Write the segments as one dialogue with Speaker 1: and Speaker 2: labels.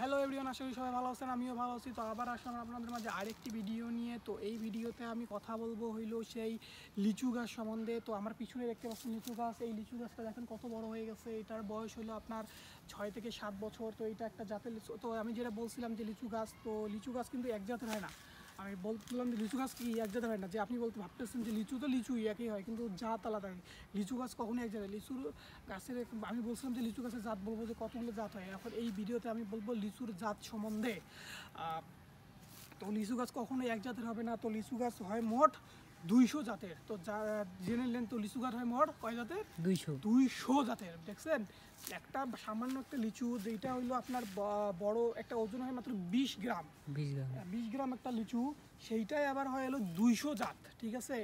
Speaker 1: Hello everyone, আশা করি সবাই ভালো আছেন, আমিও ভালো আছি। তো আবার আসলাম আপনাদের মাঝে আরেকটি ভিডিও নিয়ে। তো এই ভিডিওতে আমি কথা বলবো হইলো সেই লিচু গাছ সম্বন্ধে। তো আমার পিছনে দেখতে পাচ্ছেন লিচু গাছ। এই লিচু গাছটা দেখেন কত বড় হয়ে গেছে। এটার বয়স হলো আপনার 6 থেকে 7 বছর। তো এটা একটা জাতের লিচু। তো আমি যেটা বলছিলাম যে লিচু গাছ, তো লিচু গাছ কিন্তু এক জাতের হয় না। আমি বলছিলাম যে লিচু গাছ কি এক জাতের হয় না, যে আপনি ভাবতেছেন যে লিচু তো লিচুই একই হয়, কিন্তু জাত আলাদা হয়। লিচু গাছ কখনোই এক জাতের। লিচুর গাছের আমি বলছিলাম যে লিচু গাছের জাত বলবো যে কতগুলো জাত হয়। এখন এই ভিডিওতে আমি বলবো লিচুর জাত সম্বন্ধে। তো লিচু গাছ কখনোই এক জাতের হবে না। তো লিচু গাছ হয় মোট 200 জাতের। তো যা জেনে নিলেন, তো লিচু গাছ হয় মোট কয় জাতের? 200 জাতের। দেখছেন, একটা সামান্য একটা লিচু যেটা হইলো আপনার বড় একটা ওজন হয় মাত্র 20 গ্রাম। 20 গ্রাম একটা লিচু, সেইটাই আবার হয় হলো 200 জাত। ঠিক আছে,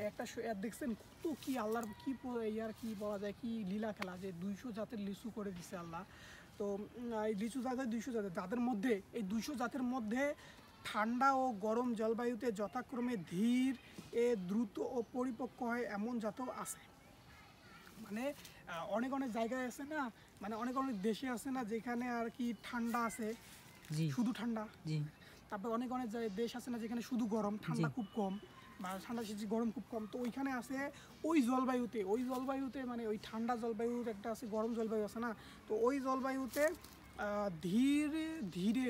Speaker 1: একটা দেখছেন কত কি আল্লাহর কি ইয়ার কি বলা যায়, কি লীলা খেলা যে 200 জাতের লিচু করে দিছে আল্লাহ। তো এই লিচু জাতের 200 জাতের, যাদের মধ্যে এই 200 জাতের মধ্যে ঠান্ডা ও গরম জলবায়ুতে যথাক্রমে ধীর দ্রুত ও পরিপক্ক হয় এমন জাতও আছে। মানে অনেক অনেক জায়গায় আছে না, মানে অনেক অনেক দেশে আছে না যেখানে আর কি ঠান্ডা আছে, শুধু ঠান্ডা। তারপর অনেক অনেক দেশ আছে না যেখানে শুধু গরম, ঠান্ডা খুব কম, বা ঠান্ডা শেষে গরম খুব কম। তো ওইখানে আছে ওই জলবায়ুতে মানে ওই ঠান্ডা জলবায়ুর একটা আছে, গরম জলবায়ু আছে না। তো ওই জলবায়ুতে ধীরে ধীরে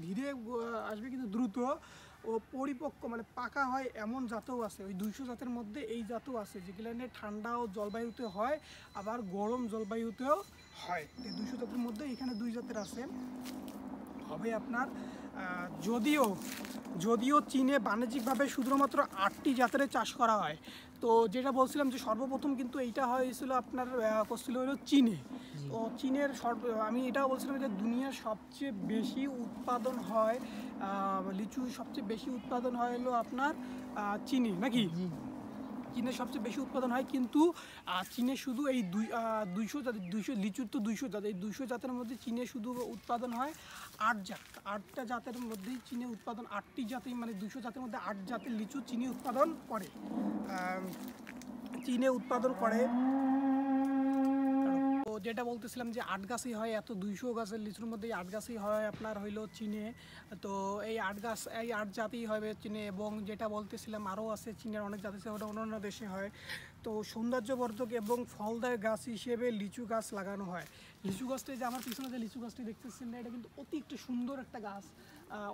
Speaker 1: ধীরে আসবে, কিন্তু দ্রুত ও পরিপক্ক মানে পাকা হয় এমন জাতও আছে। ওই 200 জাতের মধ্যে এই জাতও আছে, যেগুলো ঠান্ডা ও জলবায়ুতে হয়, আবার গরম জলবায়ুতেও হয়। এই 200 জাতের মধ্যে এখানে 2 জাতের আছে হবে আপনার। যদিও চীনে বাণিজ্যিকভাবে শুধুমাত্র 8টি জাতের চাষ করা হয়। তো যেটা বলছিলাম যে সর্বপ্রথম কিন্তু এইটা হয়েছিল আপনার করছিল হলো চীনে। তো চীনের আমি এটাও বলছিলাম যে দুনিয়ার সবচেয়ে বেশি উৎপাদন হয় লিচু, সবচেয়ে বেশি উৎপাদন হয় হলো আপনার চীনে, নাকি? চীনের সবচেয়ে বেশি উৎপাদন হয়, কিন্তু চীনে শুধু এই 200 জাতের, 200 লিচুর তো 200 জাত, এই 200 জাতের মধ্যে চীনে শুধু উৎপাদন হয় 8 জাত। 8টা জাতের মধ্যেই চীনে উৎপাদন, 8টি জাতেই মানে 200 জাতের মধ্যে 8 জাতের লিচু চীনে উৎপাদন করে। তো যেটা বলতেছিলাম যে 8 গাছই হয়, এত 200 গাছের লিচুর মধ্যে 8 গাছই হয় আপনার হইলো চীনে। তো এই 8 জাতই হবে চীনে। এবং যেটা বলতেছিলাম আরও আছে চীনের অনেক জাত আছে, ওটা অন্যান্য দেশে হয়। তো সৌন্দর্যবর্ধক এবং ফলদায়ক গাছ হিসেবে লিচু গাছ লাগানো হয়। লিচু গাছটা, যে আমার পিছনে যে লিচু গাছটি দেখতেছেন না, এটা কিন্তু অতি একটা সুন্দর একটা গাছ,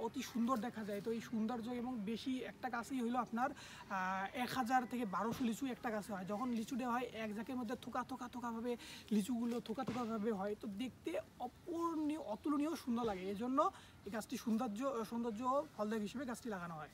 Speaker 1: অতি সুন্দর দেখা যায়। তো এই সৌন্দর্য এবং বেশি একটা গাছই হইলো আপনার 1000 থেকে 1200 লিচু একটা গাছে হয়। যখন লিচুটা হয় এক জায়গার মধ্যে থোকাভাবে লিচুগুলো থোকাভাবে হয়, তো দেখতে অতুলনীয় সুন্দর লাগে। এই জন্য এই গাছটি সৌন্দর্য ফলদায়ক হিসেবে গাছটি লাগানো হয়।